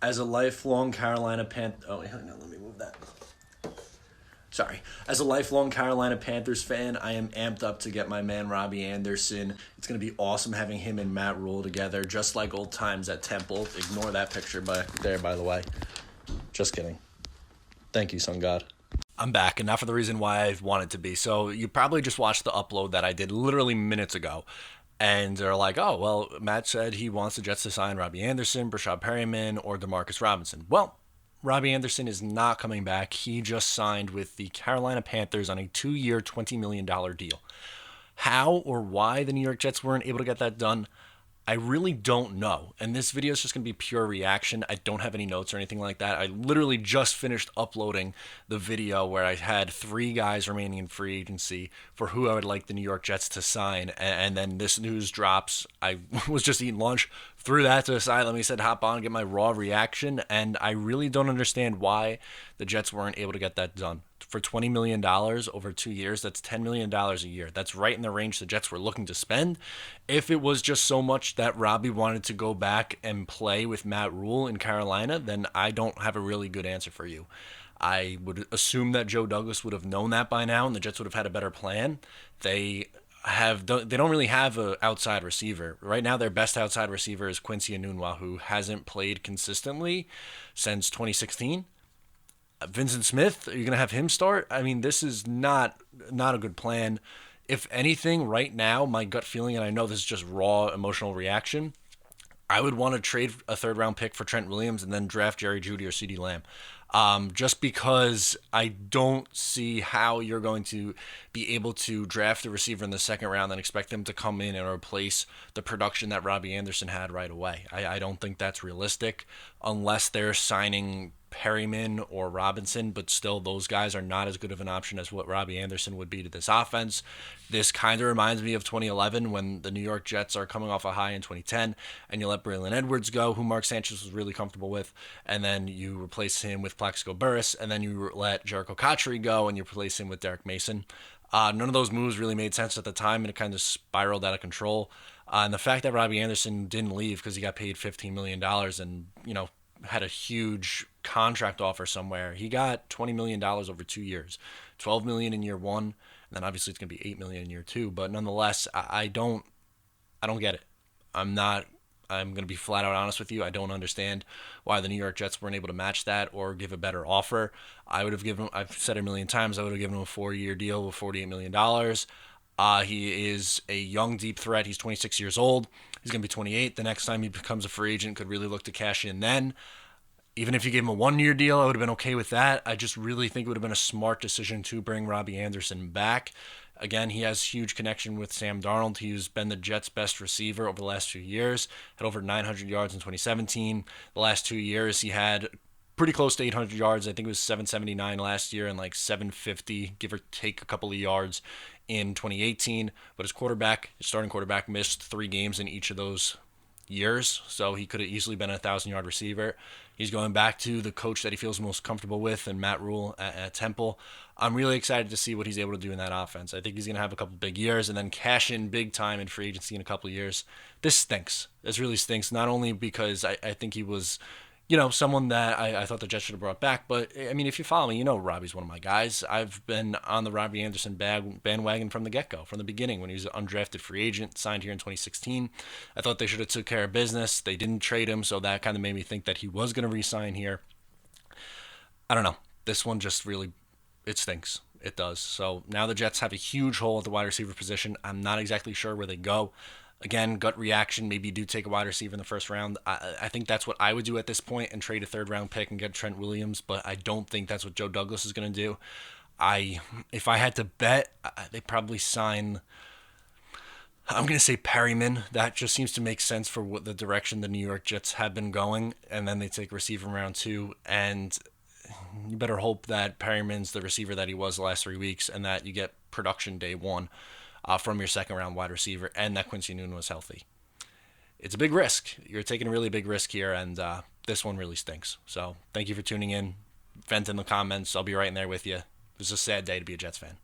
As a lifelong Carolina Panthers... Oh, hang on, let me move that. Sorry. As a lifelong Carolina Panthers fan, I am amped up to get my man Robby Anderson. It's going to be awesome having him and Matt Rule together, just like old times at Temple. Ignore that picture by the way. Just kidding. Thank you, Sun God. I'm back, and not for the reason why I wanted to be. So you probably just watched the upload that I did literally minutes ago. And they're like, oh, well, Matt said he wants the Jets to sign Robby Anderson, Brashad Perryman, or Demarcus Robinson. Well, Robby Anderson is not coming back. He just signed with the Carolina Panthers on a 2-year, $20 million deal. How or why the New York Jets weren't able to get that done, I really don't know. And this video is just going to be pure reaction. I don't have any notes or anything like that. I literally just finished uploading the video where I had 3 guys remaining in free agency for who I would like the New York Jets to sign. And then this news drops. I was just eating lunch, threw that to the side. Let me said hop on, get my raw reaction. And I really don't understand why the Jets weren't able to get that done. For $20 million over 2 years, that's $10 million a year. That's right in the range the Jets were looking to spend. If it was just so much that Robby wanted to go back and play with Matt Rule in Carolina, then I don't have a really good answer for you. I would assume that Joe Douglas would have known that by now, and the Jets would have had a better plan. They don't really have an outside receiver. Right now, their best outside receiver is Quincy Enunwa, who hasn't played consistently since 2016. Vincent Smith, are you going to have him start? I mean, this is not a good plan. If anything, right now, my gut feeling, and I know this is just raw emotional reaction, I would want to trade a third-round pick for Trent Williams and then draft Jerry Jeudy or CeeDee Lamb. Just because I don't see how you're going to be able to draft a receiver in the second round and expect them to come in and replace the production that Robby Anderson had right away. I don't think that's realistic unless they're signing Perryman or Robinson, but still those guys are not as good of an option as what Robby Anderson would be to this offense. This kind of reminds me of 2011 when the New York Jets are coming off a high in 2010 and you let Braylon Edwards go, who Mark Sanchez was really comfortable with, and then you replace him with Plaxico Burress, and then you let Jericho Cotchery go and you replace him with Derek Mason. None of those moves really made sense at the time, and it kind of spiraled out of control. And the fact that Robby Anderson didn't leave because he got paid $15 million and, had a huge contract offer somewhere. He got $20 million over 2 years, $12 million in year one, and then obviously it's going to be $8 million in year two. But nonetheless, I don't get it. I'm going to be flat out honest with you. I don't understand why the New York Jets weren't able to match that or give a better offer. I've said it a million times, I would have given him a 4-year deal with $48 million. He is a young, deep threat. He's 26 years old. He's going to be 28. The next time he becomes a free agent, could really look to cash in then. Even if you gave him a 1-year deal, I would have been okay with that. I just really think it would have been a smart decision to bring Robby Anderson back. Again, he has huge connection with Sam Darnold. He's been the Jets' best receiver over the last few years. Had over 900 yards in 2017. The last 2 years, he had pretty close to 800 yards. I think it was 779 last year and like 750, give or take a couple of yards in 2018. But his starting quarterback, missed 3 games in each of those years, so he could have easily been a 1,000-yard receiver. He's going back to the coach that he feels most comfortable with, and Matt Rule at Temple. I'm really excited to see what he's able to do in that offense. I think he's going to have a couple big years and then cash in big time in free agency in a couple of years. This stinks. This really stinks, not only because I think he was someone that I thought the Jets should have brought back. But, I mean, if you follow me, Robby's one of my guys. I've been on the Robby Anderson bandwagon from the get-go, from the beginning, when he was an undrafted free agent, signed here in 2016. I thought they should have took care of business. They didn't trade him, so that kind of made me think that he was going to re-sign here. I don't know. This one just really, it stinks. It does. So now the Jets have a huge hole at the wide receiver position. I'm not exactly sure where they go. Again, gut reaction, maybe you do take a wide receiver in the first round. I think that's what I would do at this point and trade a third-round pick and get Trent Williams, but I don't think that's what Joe Douglas is going to do. If I had to bet, they probably sign, I'm going to say Perryman. That just seems to make sense for what the direction the New York Jets have been going, and then they take receiver in round 2, and you better hope that Perryman's the receiver that he was the last 3 weeks and that you get production day 1. From your second-round wide receiver, and that Quincy Enunwa was healthy. It's a big risk. You're taking a really big risk here, and this one really stinks. So thank you for tuning in. Vent in the comments. I'll be right in there with you. It was a sad day to be a Jets fan.